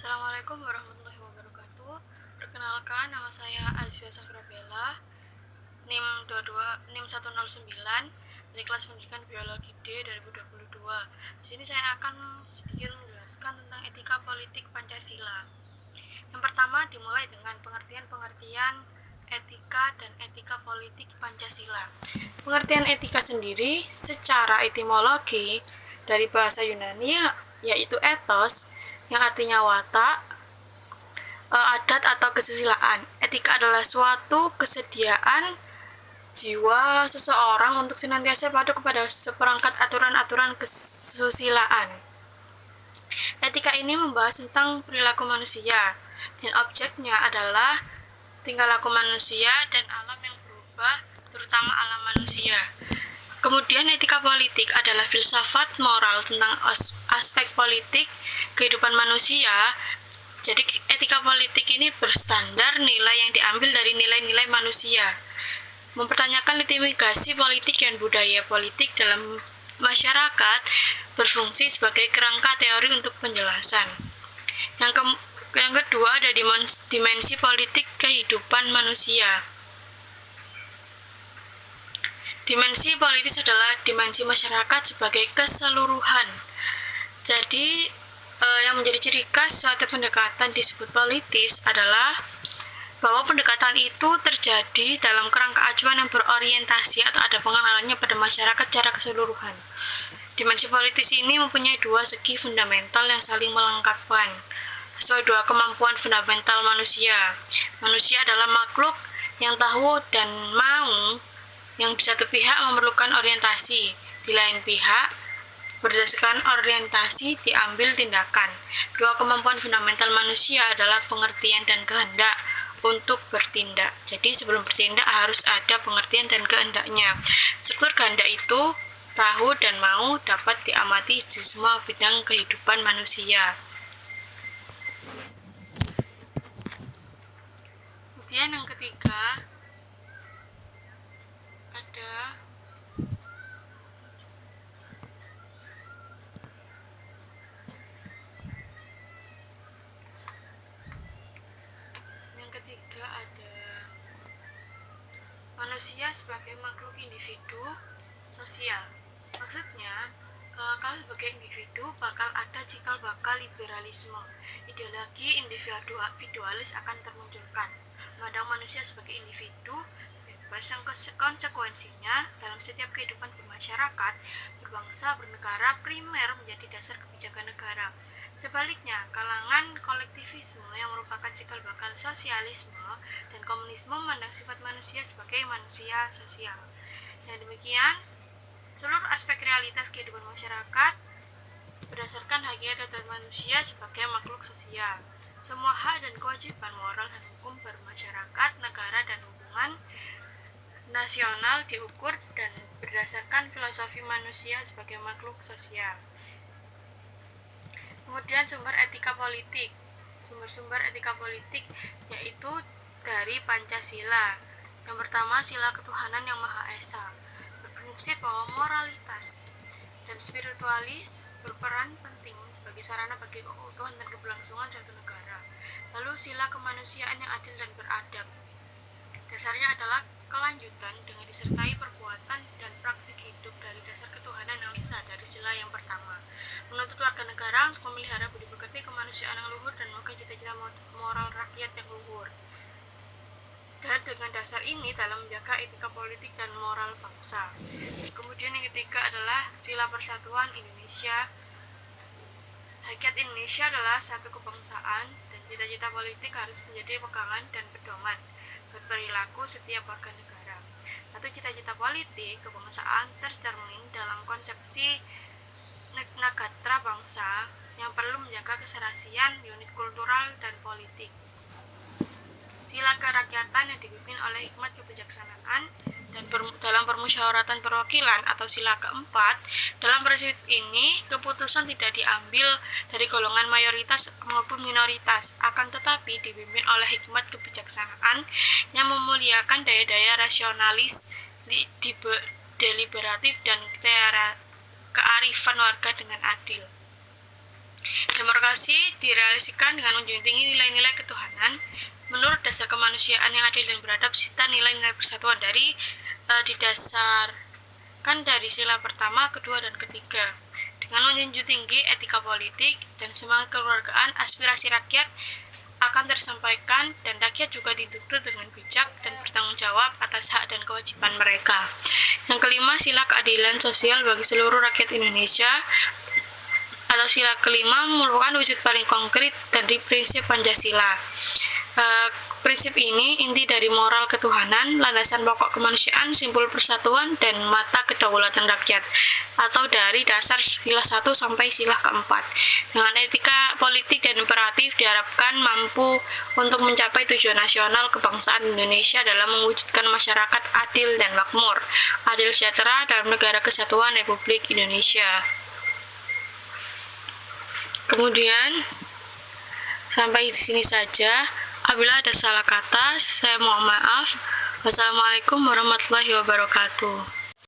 Assalamualaikum warahmatullahi wabarakatuh. Perkenalkan, nama saya Azizah Safrabella, NIM 109 dari kelas pendidikan biologi D 2022. Di sini saya akan sedikit menjelaskan tentang etika politik Pancasila. Yang pertama dimulai dengan pengertian etika dan etika politik Pancasila. Pengertian etika sendiri secara etimologi dari bahasa Yunani yaitu ethos yang artinya watak, adat atau kesusilaan. Etika adalah suatu kesediaan jiwa seseorang untuk senantiasa patuh kepada seperangkat aturan-aturan kesusilaan. Etika ini membahas tentang perilaku manusia, dan objeknya adalah tingkah laku manusia dan alam yang berubah, terutama alam manusia. Kemudian etika politik adalah filsafat moral tentang aspek politik kehidupan manusia. Jadi etika politik ini berstandar nilai yang diambil dari nilai-nilai manusia, mempertanyakan legitimasi politik dan budaya politik dalam masyarakat, berfungsi sebagai kerangka teori untuk penjelasan. Yang kedua ada dimensi politik kehidupan manusia. Dimensi politis adalah dimensi masyarakat sebagai keseluruhan. Jadi yang menjadi ciri khas suatu pendekatan disebut politis adalah bahwa pendekatan itu terjadi dalam kerangka acuan yang berorientasi atau ada pengenalannya pada masyarakat secara keseluruhan. Dimensi politis ini mempunyai dua segi fundamental yang saling melengkapkan sesuai dua kemampuan fundamental manusia. Manusia adalah makhluk yang tahu dan mau, yang di satu pihak memerlukan orientasi, di lain pihak berdasarkan orientasi diambil tindakan. Dua kemampuan fundamental manusia adalah pengertian dan kehendak untuk bertindak. Jadi sebelum bertindak harus ada pengertian dan kehendaknya. Struktur kehendak itu tahu dan mau dapat diamati di semua bidang kehidupan manusia. Kemudian yang ketiga ada manusia sebagai makhluk individu sosial. Maksudnya kalau sebagai individu bakal ada cikal bakal liberalisme, ideologi individualis akan termunculkan. Memandang manusia sebagai individu bebas yang konsekuensinya dalam setiap kehidupan bermasyarakat, berbangsa, bernegara primer menjadi dasar kebijakan negara. Sebaliknya, kalangan kolektivisme yang merupakan cikal bakal sosialisme dan komunisme memandang sifat manusia sebagai manusia sosial. Dan demikian, seluruh aspek realitas kehidupan masyarakat berdasarkan hakikat dan manusia sebagai makhluk sosial. Semua hak dan kewajiban moral dan hukum bermasyarakat, negara, dan hubungan nasional diukur dan berdasarkan filosofi manusia sebagai makhluk sosial. Kemudian sumber etika politik. Sumber-sumber etika politik yaitu dari Pancasila. Yang pertama, sila ketuhanan yang Maha Esa, berprinsip bahwa moralitas dan spiritualis berperan penting sebagai sarana bagi keutuhan dan keberlangsungan suatu negara. Lalu sila kemanusiaan yang adil dan beradab. Dasarnya adalah kelanjutan dengan disertai perbuatan dan praktik hidup dari dasar ketuhanan yang esa dari sila yang pertama. Menuntut warga negara untuk memelihara budi pekerti kemanusiaan yang luhur dan melakukan cita-cita moral rakyat yang luhur. Dan dengan dasar ini dalam menjaga etika politik dan moral bangsa. Kemudian yang ketiga adalah sila persatuan Indonesia. Hakikat Indonesia adalah satu kebangsaan dan cita-cita politik harus menjadi pegangan dan pedoman berperilaku setiap warga negara. Satu cita-cita politik kebangsaan tercermin dalam konsepsi nagatra bangsa yang perlu menjaga keserasian unit kultural dan politik. Sila kerakyatan yang dipimpin oleh hikmat kebijaksanaan dan dalam permusyawaratan perwakilan atau sila keempat, dalam prinsip ini keputusan tidak diambil dari golongan mayoritas maupun minoritas, akan tetapi dipimpin oleh hikmat kebijaksanaan yang memuliakan daya-daya rasionalis, deliberatif dan kearifan warga dengan adil. demokrasi direalisasikan dengan menjunjung tinggi nilai-nilai ketuhanan menurut dasar kemanusiaan yang adil dan beradab serta nilai-nilai persatuan didasarkan dari sila pertama, kedua, dan ketiga. Dengan menjunjung tinggi etika politik dan semangat kekeluargaan, aspirasi rakyat akan tersampaikan dan rakyat juga dituntut dengan bijak dan bertanggung jawab atas hak dan kewajiban mereka. Yang kelima, sila keadilan sosial bagi seluruh rakyat Indonesia atau sila kelima merupakan wujud paling konkret dari prinsip Pancasila. Prinsip ini inti dari moral ketuhanan, landasan pokok kemanusiaan, simbol persatuan, dan mata kedaulatan rakyat, atau dari dasar sila 1 sampai sila keempat. Dengan etika politik dan imperatif diharapkan mampu untuk mencapai tujuan nasional kebangsaan Indonesia dalam mewujudkan masyarakat adil dan makmur, adil sejahtera dalam negara kesatuan Republik Indonesia. Kemudian sampai di sini saja. Apabila ada salah kata, saya mohon maaf. Wassalamualaikum warahmatullahi wabarakatuh.